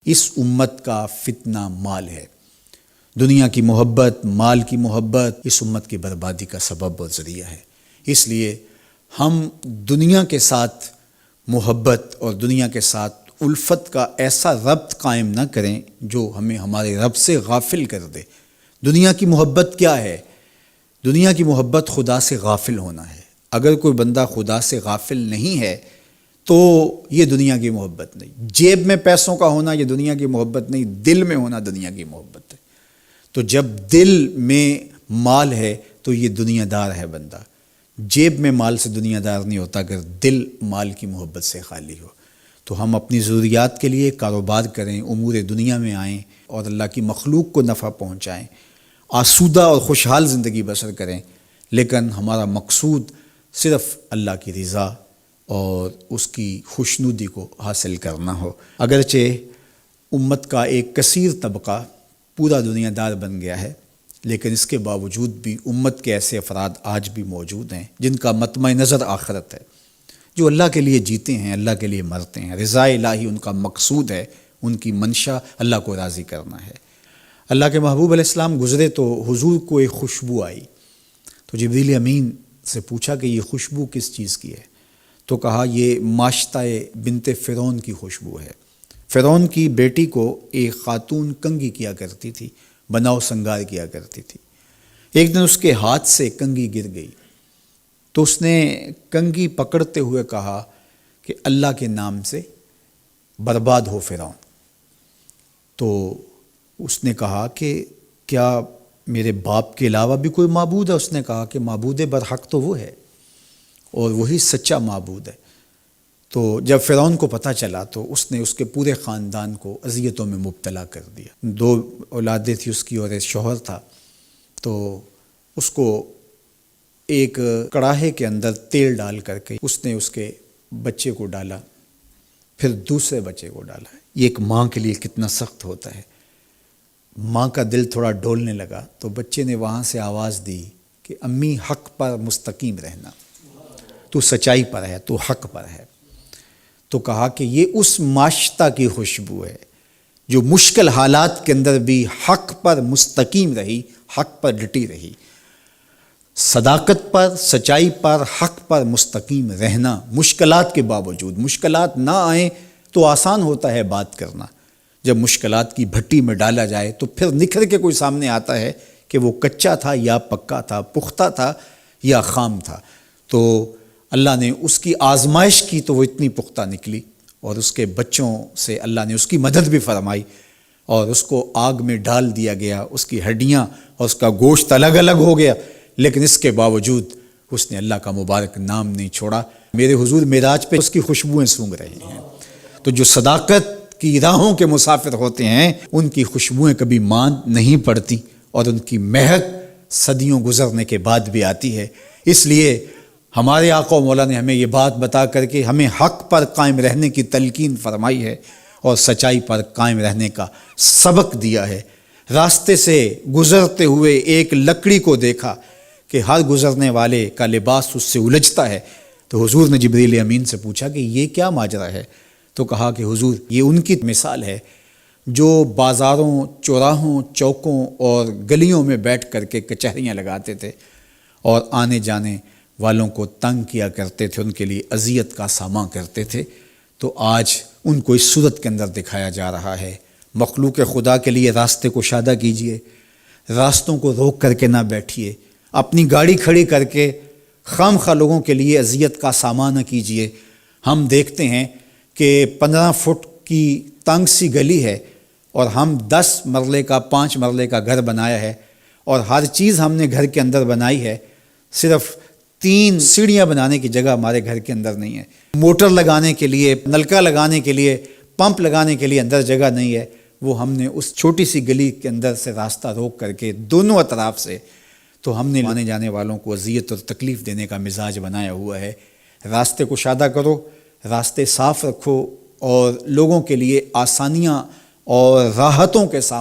اس امت کا فتنہ مال ہے۔ دنیا کی محبت، مال کی محبت اس امت کی بربادی کا سبب اور ذریعہ ہے۔ اس لیے ہم دنیا کے ساتھ محبت اور دنیا کے ساتھ الفت کا ایسا ربط قائم نہ کریں جو ہمیں ہمارے رب سے غافل کر دے۔ دنیا کی محبت کیا ہے؟ دنیا کی محبت خدا سے غافل ہونا ہے۔ اگر کوئی بندہ خدا سے غافل نہیں ہے تو یہ دنیا کی محبت نہیں۔ جیب میں پیسوں کا ہونا یہ دنیا کی محبت نہیں، دل میں ہونا دنیا کی محبت ہے۔ تو جب دل میں مال ہے تو یہ دنیا دار ہے بندہ۔ جیب میں مال سے دنیا دار نہیں ہوتا اگر دل مال کی محبت سے خالی ہو۔ تو ہم اپنی ضروریات کے لیے کاروبار کریں، امور دنیا میں آئیں اور اللہ کی مخلوق کو نفع پہنچائیں، آسودہ اور خوشحال زندگی بسر کریں، لیکن ہمارا مقصود صرف اللہ کی رضا اور اس کی خوشنودی کو حاصل کرنا ہو۔ اگرچہ امت کا ایک کثیر طبقہ پورا دنیا دار بن گیا ہے، لیکن اس کے باوجود بھی امت کے ایسے افراد آج بھی موجود ہیں جن کا مطمع نظر آخرت ہے، جو اللہ کے لیے جیتے ہیں، اللہ کے لیے مرتے ہیں۔ رضا الہی ان کا مقصود ہے، ان کی منشا اللہ کو راضی کرنا ہے۔ اللہ کے محبوب علیہ السلام گزرے تو حضور کو ایک خوشبو آئی، تو جبریل امین سے پوچھا کہ یہ خوشبو کس چیز کی ہے؟ تو کہا یہ ماشطہ بنت فرعون کی خوشبو ہے۔ فرعون کی بیٹی کو ایک خاتون کنگھی کیا کرتی تھی، بناؤ سنگار کیا کرتی تھی۔ ایک دن اس کے ہاتھ سے کنگھی گر گئی تو اس نے کنگھی پکڑتے ہوئے کہا کہ اللہ کے نام سے برباد ہو فرعون۔ تو اس نے کہا کہ کیا میرے باپ کے علاوہ بھی کوئی معبود ہے؟ اس نے کہا کہ معبود برحق تو وہ ہے اور وہی سچا معبود ہے۔ تو جب فرعون کو پتہ چلا تو اس نے اس کے پورے خاندان کو اذیتوں میں مبتلا کر دیا۔ 2 اولادیں تھیں اس کی اور ایک شوہر تھا، تو اس کو ایک کڑاہے کے اندر تیل ڈال کر کے اس نے اس کے بچے کو ڈالا، پھر دوسرے بچے کو ڈالا۔ یہ ایک ماں کے لیے کتنا سخت ہوتا ہے۔ ماں کا دل تھوڑا ڈولنے لگا تو بچے نے وہاں سے آواز دی کہ امی حق پر مستقیم رہنا، تو سچائی پر ہے، تو حق پر ہے۔ تو کہا کہ یہ اس ماشطہ کی خوشبو ہے جو مشکل حالات کے اندر بھی حق پر مستقیم رہی، حق پر ڈٹی رہی۔ صداقت پر، سچائی پر، حق پر مستقیم رہنا، مشکلات کے باوجود۔ مشکلات نہ آئیں تو آسان ہوتا ہے بات کرنا، جب مشکلات کی بھٹی میں ڈالا جائے تو پھر نکھر کے کوئی سامنے آتا ہے کہ وہ کچا تھا یا پکا تھا، پختہ تھا یا خام تھا۔ تو اللہ نے اس کی آزمائش کی تو وہ اتنی پختہ نکلی، اور اس کے بچوں سے اللہ نے اس کی مدد بھی فرمائی، اور اس کو آگ میں ڈال دیا گیا، اس کی ہڈیاں اور اس کا گوشت الگ الگ ہو گیا، لیکن اس کے باوجود اس نے اللہ کا مبارک نام نہیں چھوڑا۔ میرے حضور معراج پہ اس کی خوشبوئیں سونگھ رہے ہیں۔ تو جو صداقت کی راہوں کے مسافر ہوتے ہیں ان کی خوشبوئیں کبھی ماند نہیں پڑتی، اور ان کی مہک صدیوں گزرنے کے بعد بھی آتی ہے۔ اس لیے ہمارے آقا و مولا نے ہمیں یہ بات بتا کر کے ہمیں حق پر قائم رہنے کی تلقین فرمائی ہے اور سچائی پر قائم رہنے کا سبق دیا ہے۔ راستے سے گزرتے ہوئے ایک لکڑی کو دیکھا کہ ہر گزرنے والے کا لباس اس سے الجھتا ہے، تو حضور نے جبریل امین سے پوچھا کہ یہ کیا ماجرا ہے؟ تو کہا کہ حضور یہ ان کی مثال ہے جو بازاروں، چوراہوں، چوکوں اور گلیوں میں بیٹھ کر کے کچہریاں لگاتے تھے اور آنے جانے والوں کو تنگ کیا کرتے تھے، ان کے لیے اذیت کا سامنا کرتے تھے۔ تو آج ان کو اس صورت کے اندر دکھایا جا رہا ہے۔ مخلوق خدا کے لیے راستے کو شادہ کیجئے، راستوں کو روک کر کے نہ بیٹھیے، اپنی گاڑی کھڑی کر کے خام خواہ لوگوں کے لیے اذیت کا سامنا نہ کیجئے۔ ہم دیکھتے ہیں کہ 15 فٹ کی تنگ سی گلی ہے اور ہم 10 مرلے کا 5 مرلے کا گھر بنایا ہے، اور ہر چیز ہم نے گھر کے اندر بنائی ہے، صرف 3 سیڑھیاں بنانے کی جگہ ہمارے گھر کے اندر نہیں ہے، موٹر لگانے کے لیے، نلکا لگانے کے لیے، پمپ لگانے کے لیے اندر جگہ نہیں ہے۔ وہ ہم نے اس چھوٹی سی گلی کے اندر سے راستہ روک کر کے دونوں اطراف سے، تو ہم نے آنے جانے والوں کو اذیت اور تکلیف دینے کا مزاج بنایا ہوا ہے۔ راستے کو شادہ کرو، راستے صاف رکھو، اور لوگوں کے لیے آسانیاں اور راحتوں کے سامنے